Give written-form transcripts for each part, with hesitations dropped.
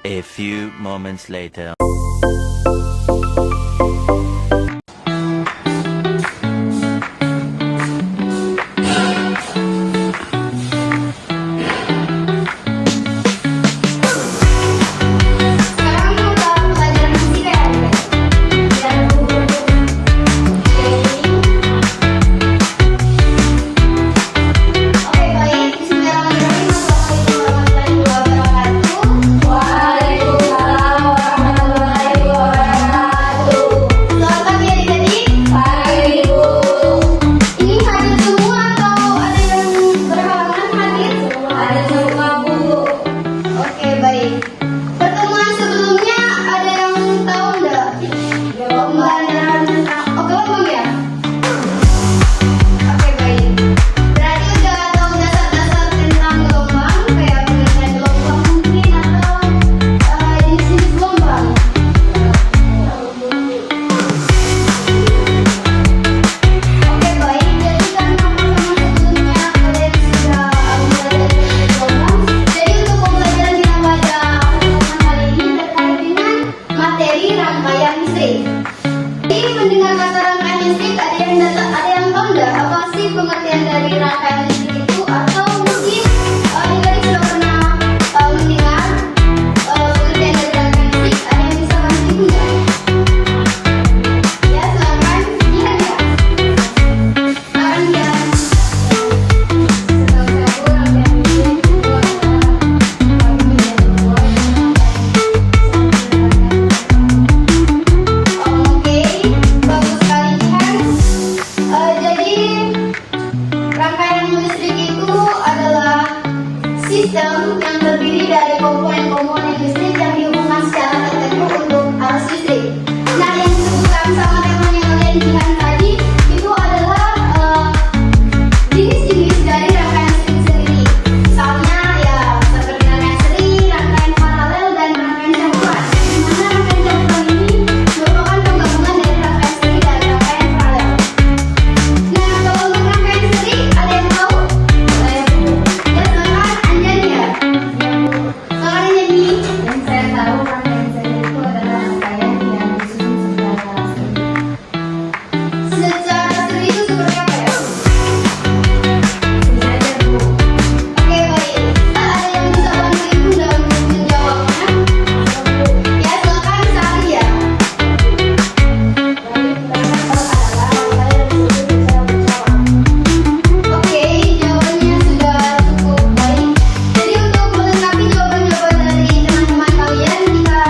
A few moments later. Pengertian dari rangkaian listrik itu, atau mungkin dari sudah pernah mendengar pengertian dari rangkaian listrik, ada yang bisa bantu enggak? Ya, silakan Jihan ya. Silakan Jihan. Setahu saya rangkaian listrik itu adalah Oke, bagus sekali Jihan. Jadi rangkaian listrik itu adalah sistem yang terdiri dari komponen-komponen listrik yang dihubungkan secara tertentu untuk arus listrik. Nah, yang disebutkan sama temannya oleh Jihan tadi itu adalah jenis-jenis dari rangkaian listrik sendiri. Misalnya ya seperti rangkaian seri, rangkaian paralel, dan rangkaian campuran. Di mana rangkaian campuran ini merupakan penggabungan dari rangkaian seri dan rangkaian paralel. Nah, kalau untuk rangkaian seri, ada yang tahu? Ya, silakan Anjani ya. Silakan Anjani. Yang saya tahu rangkaian seri itu adalah rangkaian yang disusun secara seri. Secara seri itu seperti apa ya? Ini aja Bu. Oke, baik. Ada yang bisa bantu Ibu dalam menjawabnya? Ya, silakan Sari ya. Baik, pertama adalah rangkaian disusun secara bercabang. Oke, jawabannya sudah cukup baik. Jadi untuk melengkapi jawaban-jawaban dari teman-teman kalian, kita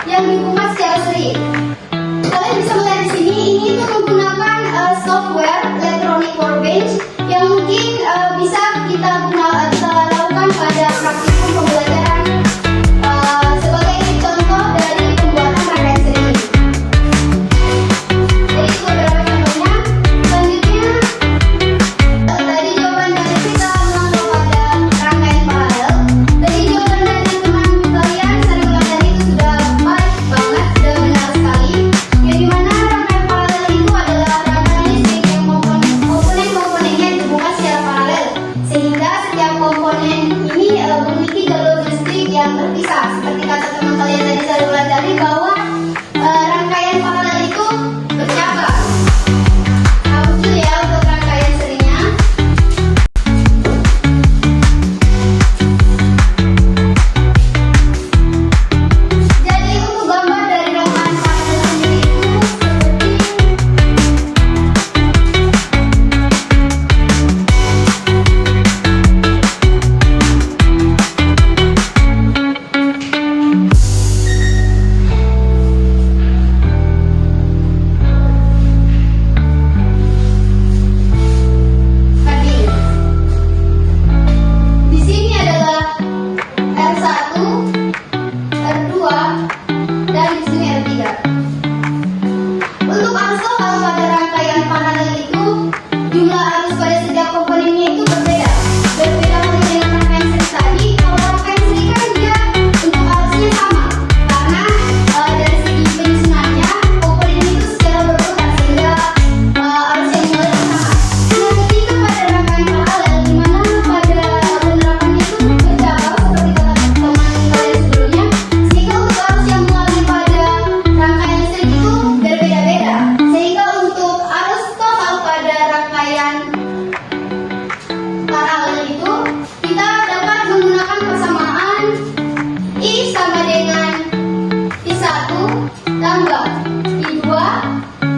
yang dibuka secara seri. Kalian bisa melihat di sini, ini itu menggunakan software electronic workbench yang mungkin bisa kita lakukan pada praktikum pembelajaran sebagai contoh dari pembuatan rangkaian seri. Jadi itu beberapa contohnya. Selanjutnya, tadi jawaban dari kita mengacu pada rangkaian paralel. Dari jawaban dari teman kalian, saya ulang tadi itu sudah baik banget, sudah benar sekali. Yang dimana rangkaian paralel itu adalah rangkaian listrik yang komponen-komponennya dihubungkan secara paralel, sehingga setiap komponen ini memiliki jalur listrik yang terpisah. Seperti kata teman kalian tadi, saya ulang tadi bahwa rangkaian paralel itu bercabang. Hapus dulu ya untuk rangkaian serinya. Jadi untuk gambar dari rangkaian paralel sendiri itu tadi. Di sini adalah R1, R2, dan di sini R3. Untuk arus lokal pada rangkaian paralel itu, jumlah arus pada setiap komponennya itu berbeda. Berbeda halnya dengan rangkaian seri tadi. Kalau rangkaian seri kan dia untuk arusnya sama, karena dari segi penyusunannya komponen itu secara berurutan sehingga arus yang mengalir sama. Nah, ketika pada rangkaian paralel, di mana pada penerapannya itu bercabang seperti kata teman kalian sebelumnya, sehingga untuk arus yang mengalir pada rangkaian listrik itu berbeda-beda. Sehingga untuk arus total pada rangkaian paralel itu kita dapat menggunakan persamaan I sama dengan I1 tambah I2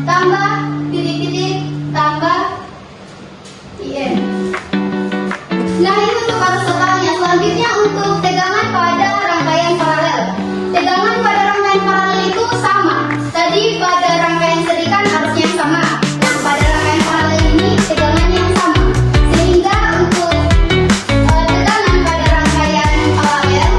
tambah titik-titik tambah IN. Nah, ini untuk arus totalnya. Selanjutnya untuk tegangan pada rangkaian paralel. Tegangan pada rangkaian paralel itu sama. Tadi pada rangkaian seri kan arusnya yang sama. Nah, pada rangkaian paralel ini tegangannya yang sama. Sehingga untuk tegangan pada rangkaian paralel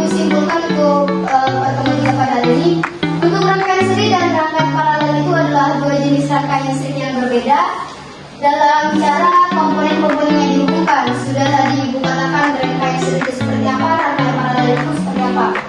simpulkan untuk pertemuan kita pada hari ini. Untuk rangkaian seri dan rangkaian paralel itu adalah dua jenis rangkaian listrik yang berbeda. Dalam bicara komponen-komponen yang dihubungkan, sudah tadi Ibu katakan rangkaian seri itu seperti apa, rangkaian paralel itu seperti apa.